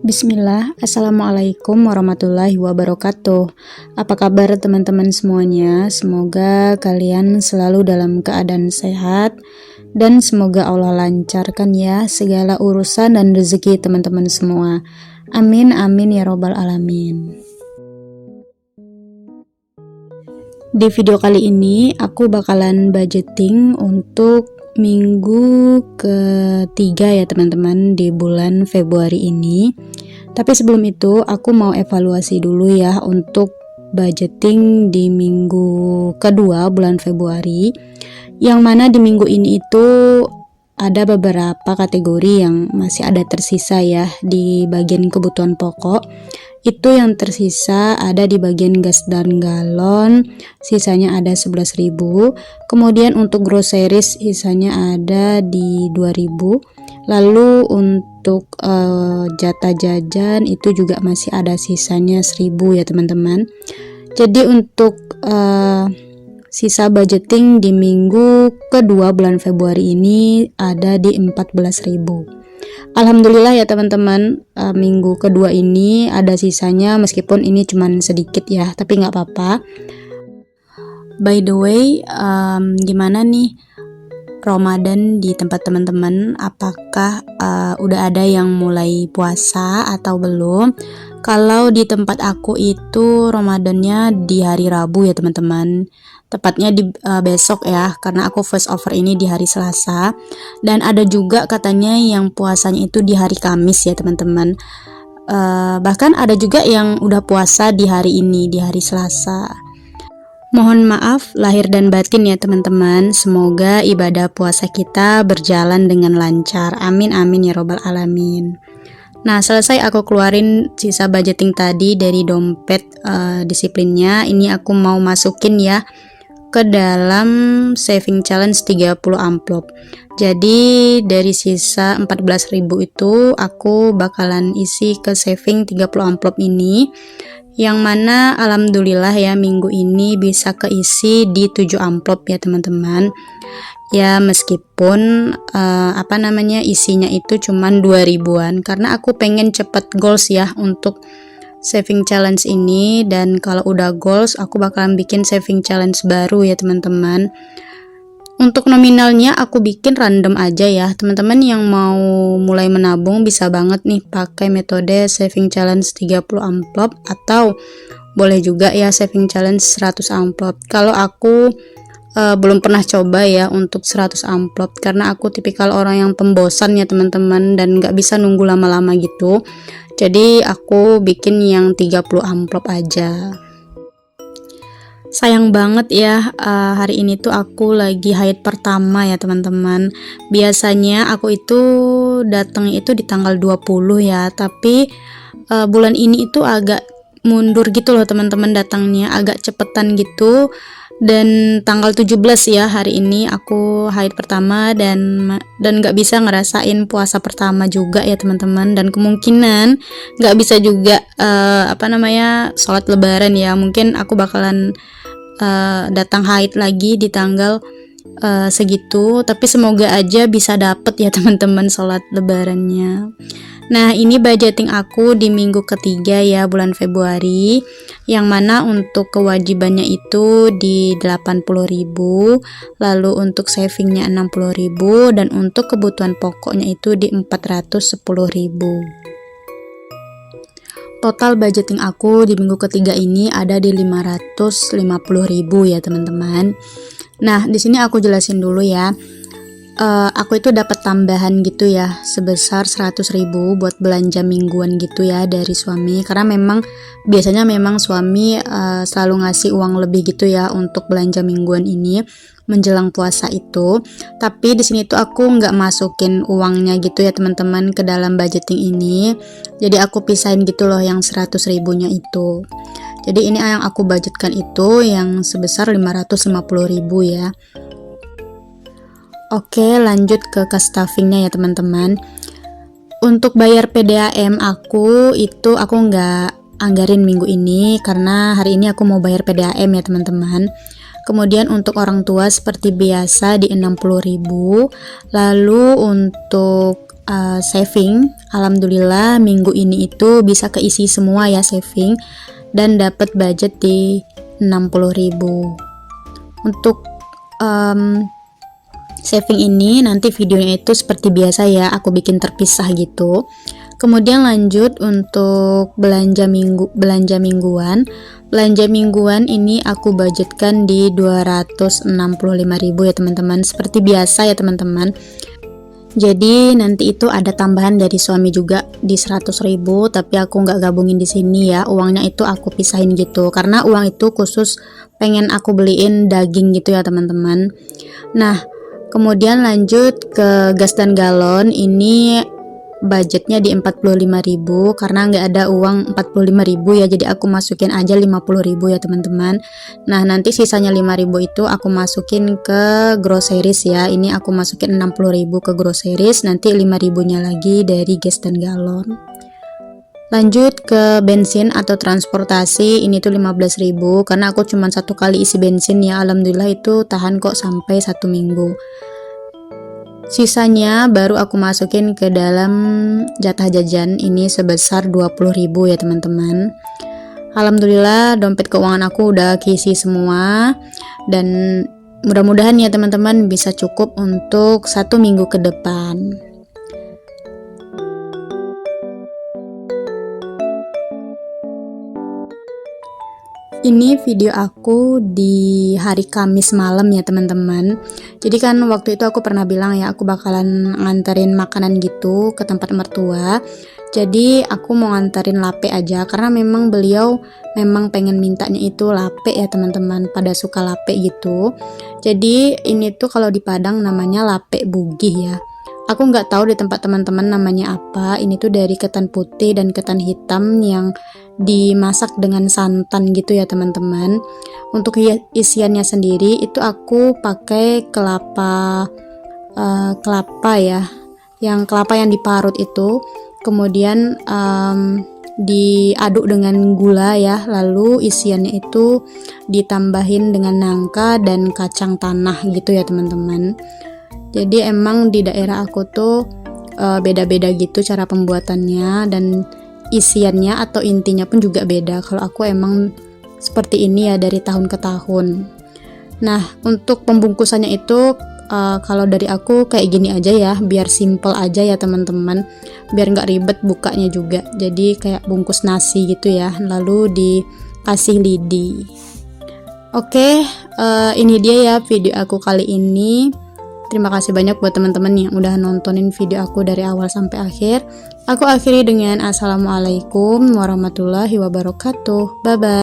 Bismillah, Assalamualaikum warahmatullahi wabarakatuh. Apa kabar teman-teman semuanya? Semoga kalian selalu dalam keadaan sehat dan semoga Allah lancarkan ya segala urusan dan rezeki teman-teman semua. Amin amin ya robbal alamin. Di video kali ini aku bakalan budgeting untuk minggu ketiga ya teman-teman di bulan Februari ini. Tapi sebelum itu aku mau evaluasi dulu ya untuk budgeting di minggu kedua bulan Februari, yang mana di minggu ini itu ada beberapa kategori yang masih ada tersisa ya di bagian kebutuhan pokok. Itu yang tersisa ada di bagian gas dan galon, sisanya ada 11.000. Kemudian untuk groceries sisanya ada di 2.000. Lalu untuk jatah jajan itu juga masih ada sisanya 1.000 ya teman-teman. Jadi untuk sisa budgeting di minggu kedua bulan Februari ini ada di 14.000. Alhamdulillah ya teman-teman, minggu kedua ini ada sisanya meskipun ini cuman sedikit ya, tapi nggak apa-apa. By the way, gimana nih Ramadan di tempat teman-teman? Apakah udah ada yang mulai puasa atau belum? Kalau di tempat aku itu Ramadannya di hari Rabu ya teman-teman, tepatnya di besok ya, karena aku first over ini di hari Selasa. Dan ada juga katanya yang puasanya itu di hari Kamis ya teman-teman. Bahkan ada juga yang udah puasa di hari ini, di hari Selasa. Mohon maaf lahir dan batin ya teman-teman. Semoga ibadah puasa kita berjalan dengan lancar. Amin amin ya robbal alamin. Nah, selesai aku keluarin sisa budgeting tadi dari dompet disiplinnya. Ini aku mau masukin ya ke dalam saving challenge 30 amplop. Jadi dari sisa 14.000 itu aku bakalan isi ke saving 30 amplop ini, yang mana alhamdulillah ya minggu ini bisa keisi di 7 amplop ya teman-teman. Ya meskipun isinya itu cuman 2.000-an, karena aku pengen cepet goals ya untuk saving challenge ini. Dan kalau udah goals aku bakalan bikin saving challenge baru ya teman-teman. Untuk nominalnya aku bikin random aja ya teman-teman. Yang mau mulai menabung bisa banget nih pakai metode saving challenge 30 amplop, atau boleh juga ya saving challenge 100 amplop. Kalau aku belum pernah coba ya untuk 100 amplop, karena aku tipikal orang yang pembosan ya teman-teman, dan gak bisa nunggu lama-lama gitu. Jadi aku bikin yang 30 amplop aja. Sayang banget ya, hari ini tuh aku lagi haid pertama ya teman-teman. Biasanya aku itu datang itu di tanggal 20 ya, tapi bulan ini itu agak mundur gitu loh teman-teman, datangnya agak cepetan gitu. Dan tanggal 17 ya hari ini aku haid pertama, dan gak bisa ngerasain puasa pertama juga ya teman-teman. Dan kemungkinan gak bisa juga sholat lebaran ya. Mungkin aku bakalan datang haid lagi di tanggal segitu, tapi semoga aja bisa dapet ya teman-teman sholat lebarannya. Nah, ini budgeting aku di minggu ketiga ya bulan Februari, yang mana untuk kewajibannya itu di 80.000, lalu untuk savingnya 60.000, dan untuk kebutuhan pokoknya itu di 410.000. Total budgeting aku di minggu ketiga ini ada di 550.000 ya teman-teman. Nah, di sini aku jelasin dulu ya. Aku itu dapat tambahan gitu ya sebesar 100.000 buat belanja mingguan gitu ya dari suami, karena biasanya suami selalu ngasih uang lebih gitu ya untuk belanja mingguan ini menjelang puasa itu. Tapi di sini tuh aku nggak masukin uangnya gitu ya teman-teman ke dalam budgeting ini. Jadi aku pisahin gitu loh yang 100.000-nya itu. Jadi ini yang aku budgetkan itu yang sebesar 550.000 ya. Oke, lanjut ke stuffingnya ya teman-teman. Untuk bayar PDAM aku nggak anggarin minggu ini, karena hari ini aku mau bayar PDAM ya teman-teman. Kemudian untuk orang tua seperti biasa di 60.000. Lalu untuk saving. Alhamdulillah minggu ini itu bisa keisi semua ya saving, dan dapat budget di 60.000. Untuk saving ini nanti videonya itu seperti biasa ya, aku bikin terpisah gitu. Kemudian lanjut untuk belanja mingguan. Belanja mingguan ini aku budgetkan di 265.000 ya teman-teman. Seperti biasa ya teman-teman. Jadi nanti itu ada tambahan dari suami juga di 100.000, tapi aku nggak gabungin di sini ya. Uangnya itu aku pisahin gitu, karena uang itu khusus pengen aku beliin daging gitu ya teman-teman. Nah, kemudian lanjut ke gas dan galon. Ini budgetnya di 45.000 karena nggak ada uang 45.000 ya, jadi aku masukin aja 50.000 ya teman-teman. Nah, nanti sisanya 5.000 itu aku masukin ke groceries ya. Ini aku masukin 60.000 ke groceries, nanti 5.000 nya lagi dari gas dan galon. Lanjut ke bensin atau transportasi, ini tuh 15.000 karena aku cuma satu kali isi bensin ya. Alhamdulillah itu tahan kok sampai 1 minggu. Sisanya baru aku masukin ke dalam jatah jajan, ini sebesar 20.000 ya teman-teman. Alhamdulillah dompet keuangan aku udah keisi semua, dan mudah-mudahan ya teman-teman bisa cukup untuk 1 minggu ke depan. Ini video aku di hari Kamis malam ya teman-teman. Jadi kan waktu itu aku pernah bilang ya, aku bakalan nganterin makanan gitu ke tempat mertua. Jadi aku mau nganterin lape aja, karena memang beliau memang pengen mintanya itu lape ya teman-teman, pada suka lape gitu. Jadi ini tuh kalau di Padang namanya lape bugih ya. Aku nggak tahu di tempat teman-teman namanya apa. Ini tuh dari ketan putih dan ketan hitam yang dimasak dengan santan gitu ya teman-teman. Untuk isiannya sendiri itu aku pakai kelapa ya, yang kelapa yang diparut itu, kemudian diaduk dengan gula ya, lalu isiannya itu ditambahin dengan nangka dan kacang tanah gitu ya teman-teman. Jadi emang di daerah aku tuh beda-beda gitu cara pembuatannya, dan isiannya atau intinya pun juga beda. Kalau aku emang seperti ini ya dari tahun ke tahun. Nah, untuk pembungkusannya itu kalau dari aku kayak gini aja ya, biar simple aja ya teman-teman, biar nggak ribet bukanya juga. Jadi kayak bungkus nasi gitu ya, lalu dikasih lidi. Oke, ini dia ya video aku kali ini. Terima kasih banyak buat teman-teman yang udah nontonin video aku dari awal sampai akhir. Aku akhiri dengan assalamualaikum warahmatullahi wabarakatuh. Bye bye.